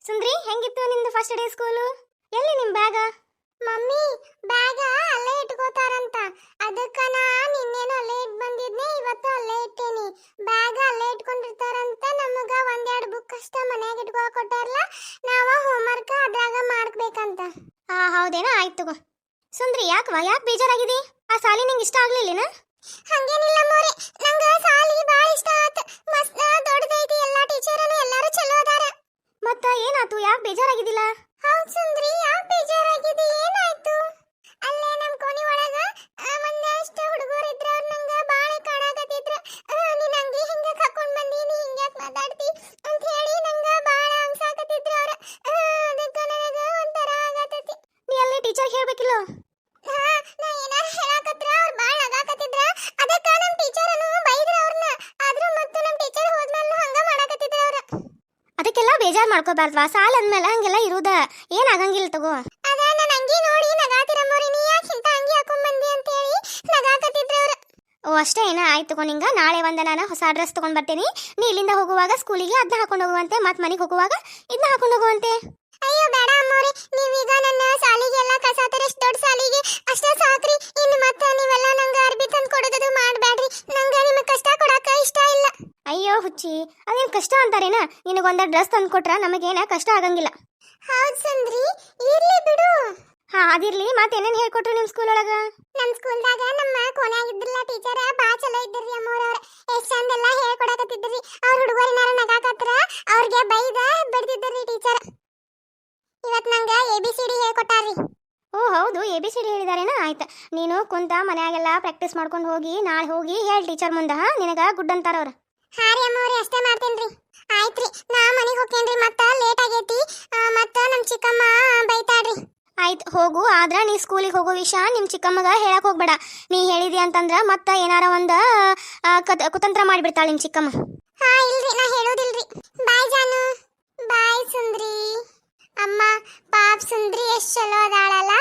ಸುಂದ್ರಿ, ಹೆಂಗಿತ್ತು ನಿಂದು first day school? ಎಲ್ಲಿ ನಿಮ್ ಬ್ಯಾಗ? ಮಮ್ಮಿ, ಬ್ಯಾಗ ಅಲ್ಲೇ ಇಟ್ಕೋತಾರಂತ. ಅದಕ್ಕ ನಾ ನಿನ್ನೇನು ಅಲ್ಲೇ ಇಟ್ ಬಂದಿದ್ನೆ, ಇವತ್ತು ಅಲ್ಲೇ ಇಟ್ಟೇನಿ. ಬ್ಯಾಗ ಅಲ್ಲೇ ಇಟ್ಕೊಂಡಿರ್ತಾರಂತ. ನಮಗ ಒಂದೆರಡು ಬುಕ್ ಅಷ್ಟ ಮನ್ಯಾಗ ಇಟ್ಕೊಳಕ್ ಕೊಟ್ಟಾರಲ್ಲ, ನಾವ ಹೋಮ್ವರ್ಕ್ ಅದ್ರಾಗ ಮಾಡ್ಬೇಕಂತ. ಹೌದೇನ, ಆಯ್ತು ತಗೋ. ಸುಂದ್ರಿ, ಯಾಕೆ ಬೇಜಾರಾಗಿದಿ? ಆ ಸಾಲಿ ನಿಂಗೆ ಇಷ್ಟ ಆಗ್ಲಿಲ್ಲೇನ? ಹಂಗೇನಿಲ್ಲ ಮೋರೆ, ನಂಗ ಸಾಲಿ ಬಾಳ ಇಷ್ಟ ಆತ. ಮಸ್ತ್ ದೊಡ್ಡದೈತಿ, ಎಲ್ಲಾ ಟೀಚರನು ಎಲ್ಲಾರು ಚಲೋ ಅದಾರ. ಮತ್ತ ಏನಾತು? ಯಾಕೆ ಬೇಜಾರಾಗಿದಿಲ್ಲ? ಹೌದ್ ಸುಂದ್ರಿ, ಯಾಕೆ ಬೇಜಾರಾಗಿದೆ? ಏನಾಯ್ತು? ಅಲ್ಲೇ ನಮ್ ಕೋಣಿ ಒಳಗ ಒಂದಷ್ಟು ಹುಡುಗರು ಇದ್ರ, ಅವ್ರು ನಂಗ ಬಾಳ ಕಾಡಾಕತ್ತಿದ್ರ. ನೀನ್ ಹಂಗೆ ಹಿಂಗ ಕರ್ಕೊಂಡ್ ಬಂದೀನಿ, ಹಿಂಗ್ಯಾಕ್ ಮಾತಾಡ್ತಿ ಅಂತ ಹೇಳಿ ನಂಗ ಬಾಳ ಅನ್ಸಾಕತ್ತಿದ್ರ ಅವ್ರ. ಅದಕ್ಕ ನನಗ ಒಂಥರ ಆಗತೈತಿ. ನೀ ಅಲ್ಲಿ ಟೀಚರ್ ಹೇಳ್ಬೇಕಿಲ್ಲ? ನಾ ಏನಾರ ಹೇಳಾಕತ್ರ ಅವ್ರು ಬಾಳ ಆಗಾಕತ್ತಿದ್ರ. ಅದಕ್ಕ ನಮ್ ಟೀಚರನು ಬೈದ್ರ ಅವ್ರನ್ನ. ಆದ್ರೂ ಮತ್ತು ನಮ್ ಟೀಚರ್ ಹೋದ್ಮೇಲೆ ಹಂಗ ಮಾಡಾಕತ್ತಿದ್ರ ಅವ್ರ. ಅದಕ್ಕೆಲ್ಲ ಬೇಜಾರ್ ಮಾಡ್ಕೋಬಾರ್ದ್ವಾ? ಸಾಲ ಅಂದ್ಮೇಲೆ ಹಂಗೆಲ್ಲ ಇರುದ ಏನಾಗಂಗಿಲ್ಲ ತಗೋ. ಅದ ನನ್ನ ಅಂಗಿ ನೋಡಿ ನಗಾತಿರಮ್ಮೋರಿ, ನೀ ಯಾಕೆ ಇಂತ ಅಂಗಿ ಹಾಕೊಂಡ್ ಬಂದಿ ಅಂತ ಹೇಳಿ ನಗಾಕತ್ತಿದ್ರ ಅವ್ರ. ಓ, ಅಷ್ಟೇ ಏನ? ಆಯ್ತು ತಗೋ. ನಿಂಗ ನಾಳೆ ನಾನು ಹೊಸ ಡ್ರೆಸ್ ತಗೊಂಡ್ ಬರ್ತೀನಿ. ನೀ ಇಲ್ಲಿಂದ ಹೋಗುವಾಗ ಸ್ಕೂಲಿಗೆ ಅದನ್ನ ಹಾಕೊಂಡು ಹೋಗುವಂತೆ, ಮತ್ ಮನೆಗೆ ಹೋಗುವಾಗ ಇದನ್ನ ಹಾಕೊಂಡು ಹೋಗುವಂತೆ. ಅಯ್ಯೋ ಬೇಡ ಅಮ್ಮೋರಿ, ನೀವೀಗ ನನ್ನ ಸಾಲಿಗೆಲ್ಲ ಕಸಾತರ, ಎಷ್ಟು ದೊಡ್ಡ ಸಾಲಿಗೆ ಅಷ್ಟ ಸಾಕ್ರಿ. ಇನ್ನು ಮತ್ತೆ ನೀವೆಲ್ಲ ನಂಗ ಅರ್ಬಿ ತಂದು ಕೊಡೋದು ಮಾಡ್ಬೇಡ್ರಿ. ನಂಗ ನಿಮಗೆ ಕಷ್ಟ ಕೊಡಾಕ ಇಷ್ಟ ಇಲ್ಲ. ಅಯ್ಯೋ ಹುಚ್ಚಿ, ಅದೇನ್ ಕಷ್ಟ ಅಂತಾರೇನ? ನಿನಗೊಂದ ಡ್ರೆಸ್ ತಂದು ಕೊಟ್ರ ನಮಗೇನ ಕಷ್ಟ ಆಗಂಗಿಲ್ಲ. ಹೌದ್ ಸುಂದ್ರಿ, ಇರ್ಲಿ ಬಿಡು. ಅದಿರ್ಲಿ. ಮತ್ತೇನೇನ್ ಹೇಳ್ಕೊಟ್ರು ನಿಮ್ ಸ್ಕೂಲ್ ಒಳಗ? ನಮ್ ಸ್ಕೂಲ್ದಾಗ ನಮ್ಮ ಕೋನ್ಯಾಗಿದ್ರಲ್ಲ ಟೀಚರ್ ಬಾ ಚಲೋ ಇದ್ರಿ ಅಮ್ಮೋರ. ಅವ್ರ ಎಷ್ಟ್ ಚಂದೆಲ್ಲ ಹೇಳ್ಕೊಡಕತ್ತಿದ್ರಿ. ಅವ್ರ ಹುಡುಗರಿನಾರ ನಗಾಕತ್ರ ಅವ್ರಿಗೆ ಬೈದ ಬಡ್ದಿದ್ರಿ ಟೀಚರ್. ಇವತ್ ನಂಗ ABCD ಹೇಳ್ಕೊಟ್ಟಾರ್ರಿ. ಓ ಹೌದು, ABCD ಹೇಳಿದಾರೇನ? ಆಯ್ತು. ನೀನು ಕುಂತ ಮನ್ಯಾಗೆಲ್ಲ ಪ್ರಾಕ್ಟೀಸ್ ಮಾಡ್ಕೊಂಡು ಹೋಗಿ ನಾಳೆ ಹೋಗಿ ಹೇಳ್ ಟೀಚರ್ ಮುಂದ. ನಿನಗ ಗುಡ್ ಅಂತಾರ ಅವ್ರ. ಹಾ ರೀ ಅಮ್ಮವ್ರಿ, ಅಷ್ಟೇ ಮಾಡ್ತೇನ್ರಿ. ಆಯ್ತ್ರಿ, ನಾ ಮನಿಗ್ ಹೋಗ್ತೇನ್ರಿ. ಮತ್ತ ಲೇಟ್ ಆಗೈತಿ, ಮತ್ತ ನಮ್ ಚಿಕ್ಕಮ್ಮ ಬೈತಾಡ್ರಿ. ಆಯ್ತು ಹೋಗು. ಆದ್ರ ನೀ ಸ್ಕೂಲಿಗೆ ಹೋಗೋ ವಿಷಯ ನಿಮ್ ಚಿಕ್ಕಮ್ಮಗ ಹೇಳಕ್ ಹೋಗ್ಬೇಡ. ನೀ ಹೇಳಿದಿ ಅಂತಂದ್ರ ಮತ್ತ ಏನಾರ ಒಂದ ಕುತಂತ್ರ ಮಾಡಿಬಿಡ್ತಾಳ ನಿಮ್ ಚಿಕ್ಕಮ್ಮ. ಹಾ ಇಲ್ರಿ, ನಾ ಹೇಳೋದಿಲ್ರಿ. ಬಾಯ್ ಜಾನು. ಬಾಯ್ ಸುಂದ್ರಿ. ಅಮ್ಮ, ಪಾಪ್ ಸುಂದ್ರಿ ಎಷ್ಟ್ ಚಲೋ ಅದಾಳಲ್ಲ.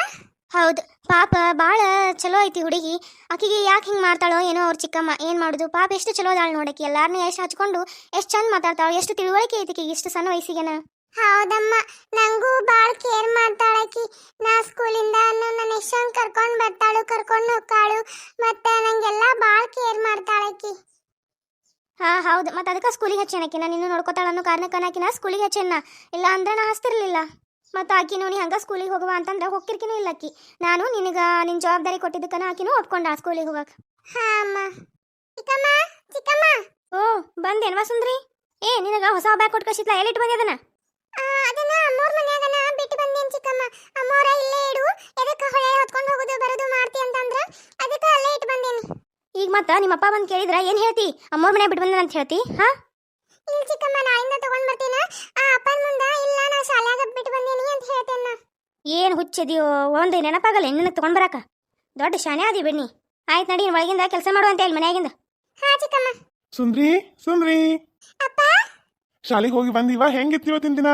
ಹೌದು, ಪಾಪ ಬಾಳ ಚಲೋ ಐತಿ ಹುಡುಗಿ. ಆಕಿಗೆ ಯಾಕೆ ಹಿಂಗ್ ಮಾಡ್ತಾಳೋ ಏನೋ ಅವ್ರ ಚಿಕ್ಕಮ್ಮ. ಏನ್ ಮಾಡುದು, ಪಾಪ ಎಷ್ಟು ಚಲೋ ಅದಾಳ ನೋಡಕಿ. ಎಲ್ಲಾರನ್ನೂ ಎಷ್ಟು ಹಚ್ಕೊಂಡು ಎಷ್ಟು ಚಂದ ಮಾತಾಡ್ತಾಳ. ಎಷ್ಟು ತಿಳುವಳಿಕೆ ಐತಿ ಇಷ್ಟು ಸಣ್ಣ ವಯಸ್ಸಿಗೆನ. ಹೌದಮ್ಮ, ನಂಗೂ ಬಾಳ್ ಕೇರ್ ಮಾಡ್ತಾಳಕಿ. ನಾ ಸ್ಕೂಲಿಂದ ನನ್ನ ಎಷ್ಟೊಂದು ಕರ್ಕೊಂಡ್ ಬರ್ತಾಳು, ಕರ್ಕೊಂಡು ಹೋಗ್ತಾಳು. ಮತ್ತೆ ನಂಗೆಲ್ಲ ಬಾಳ್ ಕೇರ್ ಮಾಡ್ತಾಳಕಿ. ಹೌದು. ಮತ್ತೆ ಅದಕ್ಕೆ ಸ್ಕೂಲಿಗೆ ಹಚ್ಚೇನಕಿ. ನಾನು ಇನ್ನು ನೋಡ್ಕೋತಾಳ ಅನ್ನೋ ಕಾರಣಕ್ಕನಾಕಿನ ಸ್ಕೂಲಿಗೆ ಹಚ್ಚೇನ. ಇಲ್ಲ ಅಂದ್ರೆ ನಾ ಹಸ್ತಿರ್ಲಿಲ್ಲ. ಮತ್ತು ಆಕಿನೂ ನೀ ಹಂಗ ಸ್ಕೂಲಿಗೆ ಹೋಗುವ ಅಂತಂದ್ರೆ ಹೋಗ್ತಿರ್ಕಿನೂ ಇಲ್ಲ ಆಕಿ. ನಾನು ನಿನ್ನ ಜವಾಬ್ದಾರಿ ಕೊಟ್ಟಿದ್ದಕ್ಕನ ಆಕಿನೂ ಒಪ್ಕೊಂಡ ಸ್ಕೂಲಿಗೆ ಹೋಗಕ್ಕೆ. ಹಾ ಅಮ್ಮ. ಚಿಕ್ಕಮ್ಮ, ಚಿಕ್ಕಮ್ಮ. ಓ, ಬಂದೇನ್ವಾ ಸುಂದ್ರಿ? ನಿನಗ ಹೊಸ ಬ್ಯಾಗ್ ಕೊಟ್ಟು ಕಳಿಸಿದ್ಲ, ಎಲ್ಲಿಟ್ಟು ಬಂದಿದನ? ಅದನ್ನ ಅಮ್ಮೋರ್ ಮನ್ಯಾಗನ ಬಿಟ್ಟು ಬಂದೇನ್ ಚಿಕ್ಕಮ್ಮ. ಅಮ್ಮೋರ ಇಲ್ಲೇ ಇಡು, ಎದಕ್ಕೆ ಹೊಳೆ ಹೊತ್ಕೊಂಡು ಹೋಗುದು ಬರೋದು ಮಾಡ್ತಿ ಅಂತಂದ್ರ ಅದಕ್ಕೆ ಅಲ್ಲೇ ಇಟ್ಟು ಬಂದೇನಿ. ಈಗ ಮತ್ತ ನಿಮ್ಮಪ್ಪ ಬಂದು ಕೇಳಿದ್ರ ಏನ್ ಹೇಳ್ತಿ? ಅಮ್ಮೋರ್ ಮನೆ ಬಿಟ್ಟು ಬಂದ ಅಂತ ಹೇಳ್ತಿ? ಇಲ್ಲ ಚಿಕ್ಕಮ್ಮ, ನಾಳಿಂದ ತಗೊಂಡ್ ಬರ್ತೀನ. ಅಪ್ಪನ ಮುಂದ ಇಲ್ಲ ನಾ ಶಾಲ್ಯಾಗ ಬಿಟ್ಟು ಬಂದೇನಿ ಅಂತ ಹೇಳ್ತೇನ. ಏನ್ ಹುಚ್ಚದಿಯೋ, ಒಂದು ನೆನಪಾಗಲ್ಲ ನಿನಗೆ ತಗೊಂಡ್ ಬರಾಕ. ದೊಡ್ಡ ಶಾನೆ ಆದಿ ಬಿಡ್ನಿ. ಆಯ್ತು ನಡಿ, ಒಳಗಿಂದ ಕೆಲಸ ಮಾಡುವಂತೆ ಹೇಳಿ ಮನ್ಯಾಗಿಂದ. ಹಾ ಚಿಕ್ಕಮ್ಮ. ಸುಂದ್ರಿ, ಸುಂದ್ರಿ, ಅಪ್ಪ, ಶಾಲೆಗೆ ಹೋಗಿ ಬಂದಿವ? ಹೆಂಗಿತ್ತು ಇವತ್ತಿನ ದಿನ?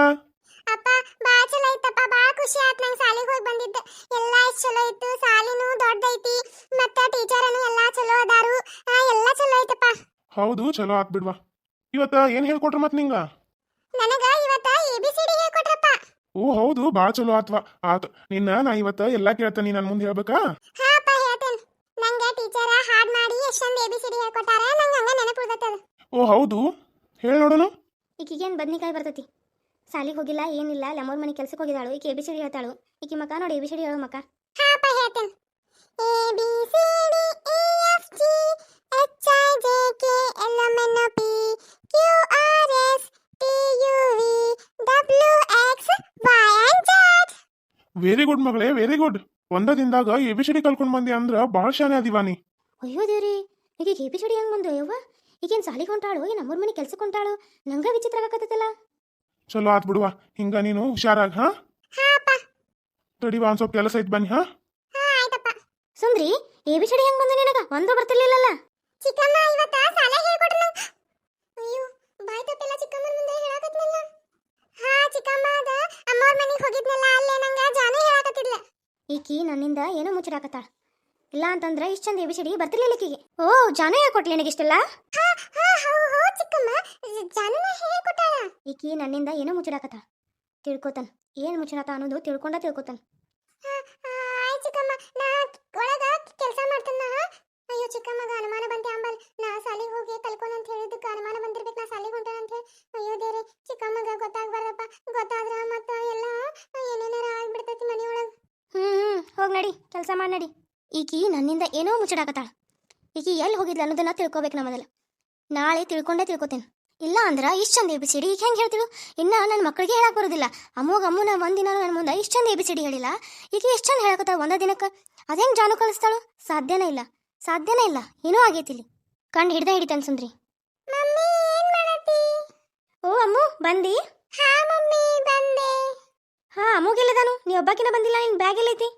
ಅಪ್ಪ ಬಾ ಚಲೋ ಐತಪ್ಪ. ಬಾ ಖುಷಿ ಆಯ್ತು ನಂಗೆ ಶಾಲೆಗೆ ಹೋಗಿ ಬಂದಿದ್ದ. ಎಲ್ಲ ಎಷ್ಟು ಚಲೋ ಇತ್ತು. ಶಾಲಿನೂ ದೊಡ್ಡೈತಿ, ಮತ್ತೆ ಟೀಚರನು ಎಲ್ಲಾ ಚಲೋ ಅದಾರು. ಎಲ್ಲ ಚಲೋ ಐತಪ್ಪ. ಹೌದು, ಚಲೋ ಆತ್ ಬಿಡ್ವಾ. ಇವತ್ತ ಏನ್ ಹೇಳ್ಕೊಟ್ರ ಮತ್ ನಿಂಗ? ನನಗ ಇವತ್ತ ABCD ಹೇಳ್ಕೊಟ್ರಪ್ಪ. ಓ ಹೌದು, ಬಾಳ ಚಲೋ ಆತ್ವಾ. ಆತ್, ನಾ ಇವತ್ತ ಎಲ್ಲಾ ಕೇಳ್ತಾನಿ. ನನ್ ಮುಂದೆ ಹೇಳ್ಬೇಕಾ? ಹಾ ಅಪ್ಪ, ಹೇಳ್ತೇನೆ. ನಂಗೆ ಟೀಚರ ಹಾಡ್ ಮಾಡಿ ಎಷ್ಟೊಂದು ABCD ಹೇಳ್ಕೊಟ್ಟಾರ. ನಂಗೆ ಹಂಗ ನೆನಪು ಉಳ್ದತ್ತದ. ಓ ಹೌದು, ಹೇಳಿ ನೋಡೋಣ. ಈಕಿಗೇನು ಬದ್ನಿಕಾಯಿ ಬರ್ತೈತಿ? ಸಾಲಿಗೆ ಹೋಗಿಲ್ಲ, ಏನಿಲ್ಲ. ಲಮ್ಮೋರ್ ಮನೆ ಕೆಲ್ಸಕ್ಕೆ ಹೋಗಿದ್ದಾಳು. ಈಕೆ ABCD ಹೇಳ್ತಾಳು. ಈಕಿ ಮಕ್ಕ ನೋಡಿ ABCD ಹೇಳೋ ಮಕ್ಕ. ಹಾ ಅಪ್ಪ, ಹೇಳ್ತೇನೆ. ABCD EFG HIJK LMNOP QRS TUV WX YZ. Very good ಮಗಳೇ, ವೆರಿ ಗುಡ್. ಒಂದ ದಿನದಾಗ ABCD ಕಲ್ಕೊಂಡ್ ಬಂದಿ ಅಂದ್ರ ಬಾಳ ಶಾನೆ ಅದಿವಾ ನೀ. ಅಯ್ಯೋ ದೇವ್ರಿ, ಈಗ ABCD ಹೆಂಗ್ ಬಂದು? ಯವ್ವ, ಈಗೇನು ಸಾಲಿಗೆ ಹೊಂಟಾಳು, ಏನು ನಮ್ಮೂರ್ ಮನೆ ಕೆಲ್ಸಕ್ಕೆ ಹೊಂಟಾಳು? ನಂಗ ವಿಚಿತ್ರ ಆಗಕತ್ತಲ್ಲ. ಚಲೋ ಆತ್ ಬಿಡುವ. ಹಿಂಗ ನೀನು ಹುಷಾರಾಗ. ಹಾ ಅಪ್ಪ. ತಡಿವಾ, ಒಂದ್ ಸ್ವಲ್ಪ ಕೆಲಸ ಐತ್ ಬನ್ನಿ. ಹಾ ಆಯ್ತಪ್ಪ. ಸುಂದ್ರಿ, ABCD ಹೆಂಗ್ ಬಂದು ನಿನಗ? ಒಂದು ಬರ್ತಿರ್ಲಿಲ್ಲಲ್ಲ. ಚಿಕ್ಕಮ್ಮ ಇವತ್ತ ಸಾಲೆ ಹೇಳ್ಕೊಟ್ರು ನಂಗೆ. ಅಯ್ಯೋ, ಬಾಯ್ ತಪ್ಪೆಲ್ಲ ಚಿಕ್ಕಮ್ಮನ ಮುಂದೆ ಹೇಳಾಕತ್ನಲ್ಲ. ಹಾ ಚಿಕ್ಕಮ್ಮ, ಅದ ಅಮ್ಮೋರ್ ಮನೆಗೆ ಹೋಗಿದ್ನಲ್ಲ, ಅಲ್ಲೇ ನಂಗ ಜಾನು ಹೇಳಾಕತ್ತಿದ್ಲ. ಈಕಿ ನನ್ನಿಂದ ಏನೋ ಮುಚ್ಚಿಡಾಕತ್ತಾಳ. ಇಲ್ಲ ಅಂತಂದ್ರೆ ಇಷ್ಟು ಚಂದ ABCD ಬರ್ತಿರ್ಲಿಲ್ಲ ಈಕಿಗೆ. ಓ, ಜಾನು ಯಾಕೆ ಕೊಟ್ಲಿ ನಿನಗಿಷ್ಟೆಲ್ಲ? ಚಿಕ್ಕಮ್ಮ, ಜಾನುನ ಹೇಳ್ಕೊಟ್ಟಾಳ. ಈಕಿ ನನ್ನಿಂದ ಏನೋ ಮುಚ್ಚಿಡಾಕತ್ತಾಳ. ತಿಳ್ಕೊತಾನ ಏನು ಮುಚ್ಚುನಾತ ಅನ್ನೋದು ತಿಳ್ಕೊತಾನ. ಆಯ್ ಚಿಕ್ಕಮ್ಮ ನಾ ಒಳಗ ಕೆಲಸ ಮಾಡ್ತೇನ. ಅಯ್ಯೋ ಚಿಕ್ಕಮ್ಮಗ ಅನುಮಾನ ಬಂತೆ ಅಂಬಲ್ ನಾ ಸಾಲಿಗೆ ಹೋಗಿ ಕಲ್ಕೊಂಡ್ ಅಂತ ಹೇಳಿದ್ದಕ್ಕೆ ಅನುಮಾನ ಬಂದಿರ್ಬೇಕು ನಾ ಸಾಲಿಗೆ ಹೊಂಟೇನ ಅಂತ ಹೇಳಿ. ಅಯ್ಯೋ ದೇವ್ರೆ ಚಿಕ್ಕಮ್ಮಗ ಗೊತ್ತಾಗ್ಬಾರ್ದಪ್ಪ, ಗೊತ್ತಾದ್ರ ಮತ್ತ ಎಲ್ಲ ಏನೇನಾರ ಆಗ್ಬಿಡ್ತೈತಿ ಮನೆಯೊಳಗ. ಹೋಗಿ ನಡಿ, ಕೆಲಸ ಮಾಡಿ ನಡಿ. ಈಕಿ ನನ್ನಿಂದ ಏನೋ ಮುಚ್ಚಿಡಾಕತ್ತಾಳ. ಈಕಿ ಎಲ್ಲಿ ಹೋಗಿದ್ಲ ಅನ್ನೋದನ್ನ ತಿಳ್ಕೊಬೇಕು ನಾ ಮೊದಲು. ನಾಳೆ ತಿಳ್ಕೊತೇನೆ. ಇಲ್ಲ ಅಂದ್ರೆ ಇಷ್ಟು ಚಂದ ಎ ಬಿ ಸಿ ಡಿ ಈಗ ಹೆಂಗೆ ಹೇಳ್ತಿಳು? ಇನ್ನು ನನ್ನ ಮಕ್ಕಳಿಗೆ ಹೇಳಕ್ಕೆ ಬರೋದಿಲ್ಲ. ಅಮ್ಮನ ಒಂದಿನ ನನ್ನ ಮುಂದೆ ಇಷ್ಟು ಚಂದ ಎ ಬಿ ಸಿ ಡಿ ಹೇಳಿಲ್ಲ. ಈಗ ಎಷ್ಟು ಚಂದ ಹೇಳಕತ್ತಾಳ ಒಂದ ದಿನಕ್ಕೆ. ಅದು ಹೆಂಗೆ ಜಾನು ಕಳಿಸ್ತಾಳು? ಸಾಧ್ಯನೇ ಇಲ್ಲ. ಏನೂ ಆಗೈತಿ ಇಲ್ಲಿ. ಕಂಡು ಹಿಡಿತಾನೆ ಸುಂದ್ರಿ. ಮಮ್ಮಿ ಏನ್ ಮಾಡತಿ? ಓ ಅಮ್ಮು ಬಂದಿ? ಹಾ ಮಮ್ಮಿ ಬಂದೆ. ಹಾ ಅಮ್ಮಗೆಲ್ಲದಾನು? ನೀ ಒಬ್ಬಾಕಿನ ಬಂದಿಲ್ಲ, ನಿನ್ನ ಬ್ಯಾಗ್ ಎಲ್ಲೈತಿ?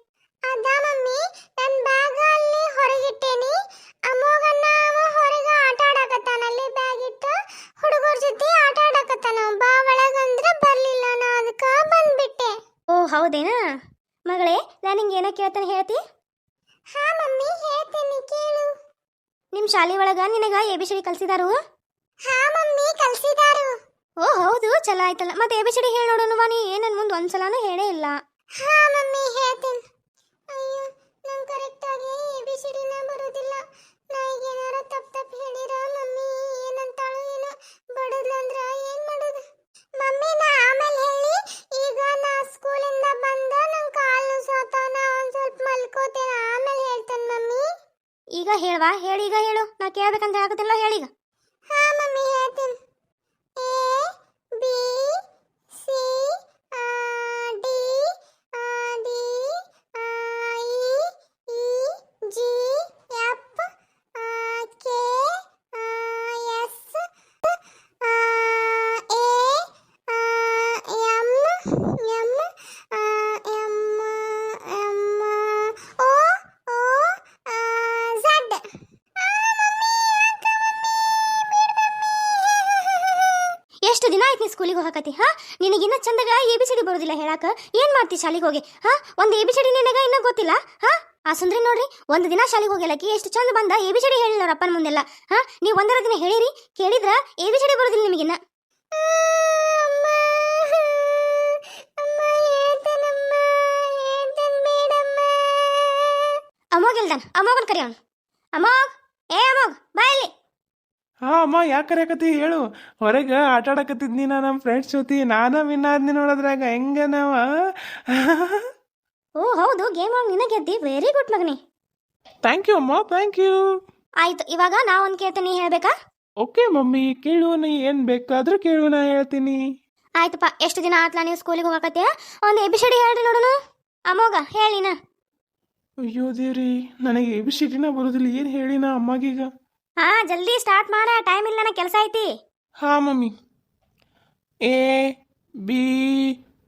ಅದ ಮಮ್ಮಿ ನನ್ನ ಬ್ಯಾಗ್ ಅಲ್ಲಿ ಹೊರಗಿಟ್ಟೇನಿ. ಅಮ್ಮೋಗನ್ನ ಅವ ಹೊರಗೆ ಆಟ ಆಡಕತ್ತಾನ, ಅಲ್ಲಿ ಬ್ಯಾಗ್ ಇಟ್ಟು ಹುಡುಗರ ಜೊತೆ ಆಟ ಆಡಕತ್ತಾನ. ಬಾ ಒಳಗಂದ್ರೆ ಬರ್ಲಿಲ್ಲ, ನಾ ಅದಕ್ಕೆ ಬಂದ್ಬಿಟ್ಟೆ. ಓ ಹೌದೇನಾ ಮಗಳೇ, ನಾನು ನಿಂಗೆ ಏನೋ ಕೇಳ್ತಾನೆ ಹೇಳ್ತಿ? ಹಾ ಮಮ್ಮಿ ಹೇಳ್ತೀನಿ ಕೇಳು. ನಿಮ್ಮ ಶಾಲೆ ಒಳಗ ನಿನಗ ಎ ಬಿ ಸಿ ಡಿ ಕಲ್ಸಿದಾರು? ಹಾ ಮಮ್ಮಿ ಕಲ್ಸಿದಾರು. ಓ ಹೌದು, ಚಲೋ ಆಯ್ತಲ್ಲ. ಮತ್ತೆ ಎ ಬಿ ಸಿ ಡಿ ಹೇಳಿ ನೋಡೋಣವಾ. ನೀ ನನ್ನ ಮುಂದೆ ಒಂದ್ಸಲಾನು ಹೇಳೇ ಇಲ್ಲ. ಹಾ ಮಮ್ಮಿ ಹೇಳ್ತೀನಿ. ಅಯ್ಯೋ ನಂಗೆ ಕರೆಕ್ಟಾಗಿ ABCD ನ ಬರೋದಿಲ್ಲ. ನಾ ಈಗ ಏನಾರ ತಪ್ಪು ಹೇಳಿರ ಮಮ್ಮಿ ಏನಂತಾಳು ಏನೋ, ಬಡದ್ಲಂದ್ರ ಏನ್ ಮಾಡೋದು? ಮಮ್ಮಿ ನಾ ಆಮೇಲೆ ಹೇಳಿ. ಈಗ ನಾ ಸ್ಕೂಲಿಂದ ಬಂದ ನಂಗೆ ಕಾಲು ನೋಸಾತಾವ, ನಾ ಒಂದು ಸ್ವಲ್ಪ ಮಲ್ಕೋತೇನೆ, ಆಮೇಲೆ ಹೇಳ್ತೇನೆ ಮಮ್ಮಿ. ಈಗ ಹೇಳವಾ? ಹೇಳಿ, ಈಗ ಹೇಳು. ನಾ ಕೇಳ್ಬೇಕಂತ ಹೇಳಕತ್ತಿಲ್ಲ, ಹೇಳೀಗ. ಹಾ ಮಮ್ಮಿ ಹೇಳ್ತೀನಿ. A B C D D I E G F K S A M O Z. ಎಷ್ಟು ದಿನ ಆಯ್ತು ನೀ ಸ್ಕೂಲಿಗೆ ಹೋಗಕತ್ತಿ? ಹಾ ನಿನಗಿನ್ನ ಚಂದಾಗ ಎ ಬಿ ಸಿ ಡಿ ಬರೋದಿಲ್ಲ ಹೇಳಾಕ? ಏನು ಮಾಡ್ತಿ ಶಾಲೆಗೆ ಹೋಗಿ? ಹಾ ಒಂದು ಎ ಬಿ ಸಿ ಡಿ ನಿನಗ ಇನ್ನೂ ಗೊತ್ತಿಲ್ಲ? ಹಾ ಆ ಸುಂದ್ರಿ ನೋಡ್ರಿ, ಒಂದು ದಿನ ಶಾಲೆಗೆ ಹೋಗಿಲ್ಲಕಿ ಎಷ್ಟು ಚಂದ ಬಂದ ಎ ಬಿ ಸಿ ಡಿ ಹೇಳಿಲ್ಲ ಅವ್ರ ಅಪ್ಪನ ಮುಂದೆಲ್ಲ. ಹಾ ನೀವು ಒಂದರ ದಿನ ಹೇಳಿರಿ, ಕೇಳಿದ್ರ ಎ ಬಿ ಸಿ ಡಿ ಬರೋದಿಲ್ಲ ನಿಮಗಿನ್ನ. ಅಮ್ಮೋಗಿಲ್ದಾನ, ಅಮ್ಮೋಗನ್ ಕರಿಯೋಣ. ಅಮ್ಮೋಗ್, ಏ ಅಮ್ಮೋಗ್ ಬಾ ಇಲ್ಲಿ. ಹಾ ಅಮ್ಮ, ಯಾಕೆ ಕರೆಯಕತ್ತಿ ಹೇಳು. ಹೊರಗೆ ಆಟ ಆಡಕತ್ತಿದ್ನಿ ನಾ ನಮ್ಮ ಫ್ರೆಂಡ್ಸ್ ಜೊತೆ. ನಾನ ವಿನ್ ಆದ್ನಿ ನೋಡೋದ್ರಾಗ. ಹೆಂಗ ನಾವ ಓ ಹೌದು, ಗೇಮ್ ಒಳಗೆ ನಿನ್ನ ಗೆದ್ದಿ. ವೆರಿ ಗುಡ್ ಮಗನಿ. ಥ್ಯಾಂಕ್ ಯು ಅಮ್ಮ, ಥ್ಯಾಂಕ್ ಯು. ಆಯ್ತು, ಇವಾಗ ನಾ ಒಂದು ಕೇಳ್ತೇನೆ, ನೀ ಹೇಳ್ಬೇಕಾ? ಓಕೆ ಮಮ್ಮಿ, ಕೇಳು. ನೀ ಏನು ಬೇಕಾದ್ರೂ ಕೇಳು, ನಾ ಹೇಳ್ತೀನಿ. ಆಯ್ತಪ್ಪ. ಎಷ್ಟು ದಿನ ಆತ್ಲಾ ನೀವು ಸ್ಕೂಲಿಗೆ ಹೋಗಕತ್ತೀಯ? ಒಂದು ಎ ಬಿ ಸಿ ಡಿ ಹೇಳ್ರಿ ನೋಡೋಣ. ಅಮ್ಮೋಗ ಹೇಳಿನ. ಅಯ್ಯೋ ದೇವ್ರಿ, ನನಗೆ ABCD ಬರೋದಿಲ್ಲ. ಏನು ಹೇಳಿನ ಅಮ್ಮಗೀಗ? ಹಾ ಜಲ್ದಿ ಸ್ಟಾರ್ಟ್ ಮಾಡ, ಟೈಮ್ ಇಲ್ಲ, ನನಗೆ ಕೆಲಸ ಐತಿ. ಹಾ mummy. A B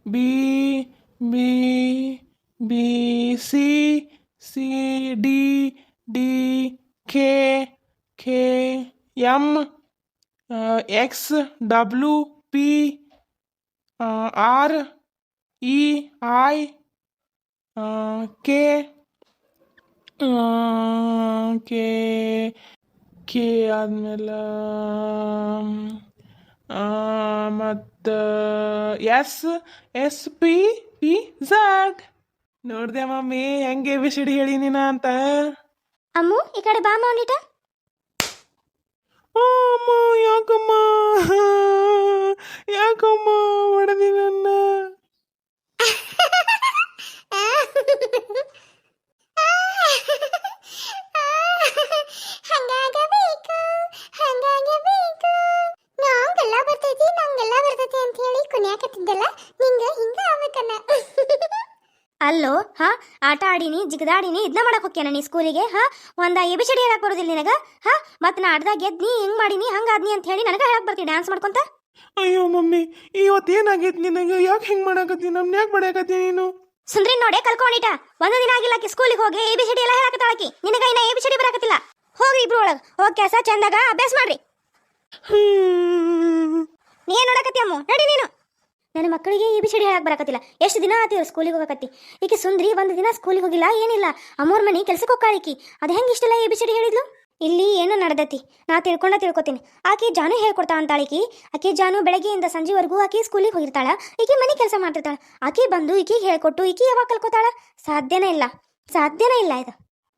B B B C C D D K K M X W P R E I K K ಆದ್ಮೇಲೆ ಮತ್ತು ಎಸ್ ಪಿ ಪಿ ಝಡ್. ನೋಡ್ದೆ ಮಮ್ಮಿ ಹೆಂಗೆ ABCD ಹೇಳಿ ನೀನ ಅಂತ? ಅಮ್ಮು ಈ ಕಡೆ ಬಾ ಮೌನಿಟ. ಅಮ್ಮ ಯಾಕಮ್ಮ ಹೊಡೆದಿ ನನ್ನ? ನಂಗೆಲ್ಲ ಬರ್ತೈತಿ ಅಂತ ಹೇಳಿ ಕುಣಿಯಾಕತ್ತಿದ್ದಲ್ಲ, ನಿಂಗ ಹಿಂಗ ಆಗ್ಬೇಕನ್ನ. ಅಲ್ಲೋ ಹಾ, ಆಟ ಆಡಿನಿ, ಜಿಗದಾಡಿನಿ, ಇದನ್ನ ಮಾಡಕ್ ಹೋಗ್ಯಾನ ನೀ ಸ್ಕೂಲಿಗೆ? ಹಾ ಒಂದ ಎ ಬಿ ಸಿ ಡಿ ಹೇಳಕ್ ಬರೋದಿಲ್ಲ ನಿನಗ? ಹಾ ಮತ್ತೆ ನಾ ಆಡ್ದಾಗ ಗೆದ್ನಿ, ಹಿಂಗ್ ಮಾಡಿನಿ, ಹಂಗಾದ್ನಿ ಅಂತ ಹೇಳಿ ನನಗ ಹೇಳಕ್ ಬರ್ತಿ ಡ್ಯಾನ್ಸ್ ಮಾಡ್ಕೊಂತ? ಅಯ್ಯೋ ಮಮ್ಮಿ, ಇವತ್ತೇನಾಗೈತಿ ನಿನಗೆ? ಯಾಕೆ ಹಿಂಗೆ ಮಾಡಾಕತ್ತಿ? ನಮ್ನ ಯಾಕೆ ಮಾಡಾಕತ್ತಿ ನೀನು? ಸುಂದ್ರಿ ನೋಡೇ ಕಲ್ಕೊಂಡಿಟ. ಒಂದು ದಿನ ಆಗಿಲ್ಲ ಸ್ಕೂಲಿಗೆ ಹೋಗಿ ಎ ಬಿ ಸಿ ಡಿ ಎಲ್ಲ ಹೇಳಕತ್ತಾಳಕಿ. ನಿನಗ ಇನ್ನ ಎ ಬಿ ಸಿ ಡಿ ಬರಾಕತ್ತಿಲ್ಲ. ಹೋಗ್ರಿ ಇಬ್ರು ಒಳಗೆ ಹೋಗಿ ಕೆಲಸ ಚಂದಾಗ ಅಭ್ಯಾಸ ಮಾಡ್ರಿ. ನೀ ಏನ್ ನೋಡಕತ್ತಿ ಅಮ್ಮು? ನಡಿ ನೀನು. ನನ್ನ ಮಕ್ಕಳಿಗೆ ಎ ಬಿ ಸಿ ಡಿ ಹೇಳಕ್ ಬರಾಕತ್ತಿಲ್ಲ. ಎಷ್ಟು ದಿನ ಆತಿವ್ರು ಸ್ಕೂಲಿಗೆ ಹೋಗಕತ್ತಿ. ಈಕೆ ಸುಂದ್ರಿ ಒಂದು ದಿನ ಸ್ಕೂಲಿಗೆ ಹೋಗಿಲ್ಲ, ಏನಿಲ್ಲ. ಅಮ್ಮೋರ್ ಮನೆ ಕೆಲ್ಸಕ್ಕೆ ಹೋಗ್ಕಾಳಿಕಿ. ಅದು ಹೆಂಗೆ ಇಷ್ಟೆಲ್ಲ ಎ ಬಿ ಸಿ ಡಿ ಹೇಳಿದ್ಲು? ಇಲ್ಲಿ ಏನು ನಡೆದೈತಿ ನಾ ತಿಳ್ಕೊತೀನಿ ಆಕೆ ಜಾನು ಹೇಳ್ಕೊಡ್ತಾ ಅಂತಾಳಿಕಿ. ಆಕೆ ಜಾನು ಬೆಳಗ್ಗೆಯಿಂದ ಸಂಜೆವರೆಗೂ ಆಕೆ ಸ್ಕೂಲಿಗೆ ಹೋಗಿರ್ತಾಳ, ಈಕೆ ಮನೆ ಕೆಲಸ ಮಾಡ್ತಿರ್ತಾಳ. ಆಕೆ ಬಂದು ಈಕಿಗೆ ಹೇಳ್ಕೊಟ್ಟು ಈಕೆ ಯಾವಾಗ ಕಲ್ಕೋತಾಳ? ಸಾಧ್ಯನೇ ಇಲ್ಲ ಇದು.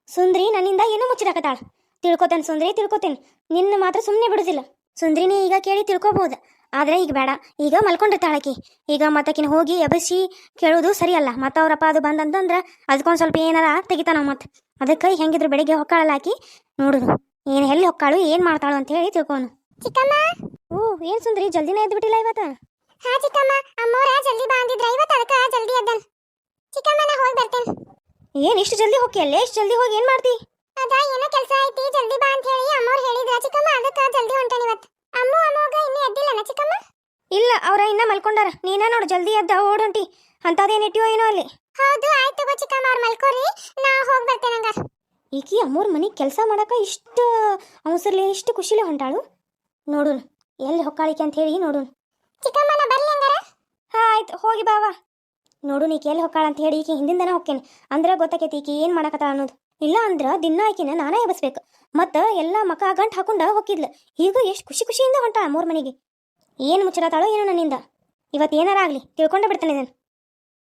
ಸುಂದ್ರಿ ನನ್ನಿಂದ ಏನೂ ಮುಚ್ಚಿರಾಕತ್ತಾಳ. ತಿಳ್ಕೊತೇನೆ ಸುಂದ್ರಿ, ತಿಳ್ಕೊತೇನೆ. ನಿನ್ನ ಮಾತ್ರ ಸುಮ್ಮನೆ ಬಿಡುದಿಲ್ಲ. ಸುಂದ್ರಿನಿ ಈಗ ಕೇಳಿ ತಿಳ್ಕೊಬಹುದು, ಆದರೆ ಈಗ ಬೇಡ. ಈಗ ಮಲ್ಕೊಂಡಿರ್ತಾಳಕಿ. ಈಗ ಮತ್ತಕಿನ ಹೋಗಿ ಎಬಸಿ ಕೇಳೋದು ಸರಿಯಲ್ಲ. ಮತ್ತು ಅವ್ರಪ್ಪ ಅದು ಬಂದಂತಂದ್ರೆ ಅದಕ್ಕೊಂದು ಸ್ವಲ್ಪ ಏನಾರ ತೆಗಿತಾನ ಮತ್ತೆ. ಅದಕ್ಕೆ ಹೆಂಗಿದ್ರು ಬೆಳಿಗ್ಗೆ ಹೊಕ್ಕಾಳಲ್ಲ ಆಕಿ. ನೋಡುನು ಏನು ಎಲ್ಲಿ ಹೊಕ್ಕಾಳು, ಏನು ಮಾಡ್ತಾಳು ಅಂತ ಹೇಳಿ ತಿಳ್ಕೊನು. ಚಿಕ್ಕಮ್ಮ. ಏನು ಸುಂದ್ರಿ ಜಲ್ದಿನೇ ಎದ್ದು ಬಿಟ್ಟಿಲ್ಲ ಇವತ್ತು? ಹಾ ಚಿಕ್ಕಮ್ಮ, ಅಮ್ಮೋರ ಜಲ್ದಿ ಬಾ ಅಂದಿದ್ರ, ಇವತ್ತು ಅದಕ್ಕೆ ಜಲ್ದಿ ಎದ್ದನ್. ಚಿಕ್ಕಮ್ಮ ನಾ ಹೋಗಿ ಬರ್ತೇನೆ. ಏನು ಇಷ್ಟು ಜಲ್ದಿ ಹೋಗಿ ಅಲ್ಲೇ? ಇಷ್ಟು ಜಲ್ದಿ ಹೋಗಿ ಏನು ಮಾಡ್ತಿ? ಅದ ಏನೋ ಕೆಲಸ ಐತಿ ಜಲ್ದಿ ಬಾ ಅಂತ ಹೇಳಿ ಅಮ್ಮೋರು ಹೇಳಿದ್ರ ಚಿಕ್ಕಮ್ಮ, ಅದಕ್ಕೆ ಜಲ್ದಿ ಹೊಂಟೇನಿ ಇವತ್ತು. ಅಮ್ಮೋಗ ಇನ್ನೂ ಎದ್ದಿಲ್ಲನ ಚಿಕ್ಕಮ್ಮ? ಇಲ್ಲ, ಅವ್ರ ಇನ್ನ ಮಲ್ಕೊಂಡಾರ. ನೀನ ನೋಡು ಜಲ್ದಿ ಎದ್ದ ಓಡ್ ಹೊಂಟಿ. ಅಂಥದ್ದೇನು ಇಟ್ಟಿಯೋ ಏನೋ ಅಲ್ಲಿ. ಹೌದು, ಆಯ್ತು ತಗೋ ಚಿಕ್ಕಮ್ಮ, ಅವ್ರು ಮಲ್ಕೋರಿ, ನಾ ಹೋಗಿ ಬರ್ತೇನೆ ಹಂಗಾರ. ಈಕಿ ಅಮ್ಮೋರ್ ಮನೆ ಕೆಲಸ ಮಾಡಕ ಇಷ್ಟು ಅವಸರ್ಲಿ ಇಷ್ಟು ಖುಷಿಲೇ ಹೊಂಟಾಳು. ನೋಡುನು ಎಲ್ಲಿ ಹೊಕ್ಕಾಳಿಕೆ ಅಂತ ಹೇಳಿ ನೋಡುನು. ಚಿಕ್ಕಮ್ಮ ನಾ ಬರ್ಲಿ ಹಂಗಾರ? ಹಾ ಆಯ್ತು, ಹೋಗಿ ಬಾವಾ. ನೋಡು ನೀಕಿ ಎಲ್ಲಿ ಹೊಕ್ಕಾಳ ಅಂತ ಹೇಳಿ ಈಕಿ ಹಿಂದಿಂದನೇ ಹೊಕ್ಕೇನೆ ಅಂದ್ರೆ ಗೊತ್ತಾಕೈತಿ ಈಕಿ ಏನು ಮಾಡಕತ್ತಾಳ ಅನ್ನೋದು. ಇಲ್ಲ ಅಂದ್ರೆ ದಿನ ಆಕಿನ ನಾನೇ ಎಬಸ್ಬೇಕು. ಮತ್ತು ಎಲ್ಲ ಮಕ ಗಂಟು ಹಾಕೊಂಡ ಹೊಕ್ಕಿದ್ಲು. ಈಗ ಎಷ್ಟು ಖುಷಿಯಿಂದ ಹೊಂಟಾಳ ಮೂರ್ ಮನೆಗೆ. ಏನು ಮುಚ್ಚರತಾಳೋ ಏನೋ ನನ್ನಿಂದ. ಇವತ್ತು ಏನಾರ ಆಗಲಿ ತಿಳ್ಕೊಂಡೇ ಬಿಡ್ತಾನೆ ಇದನ್ನು.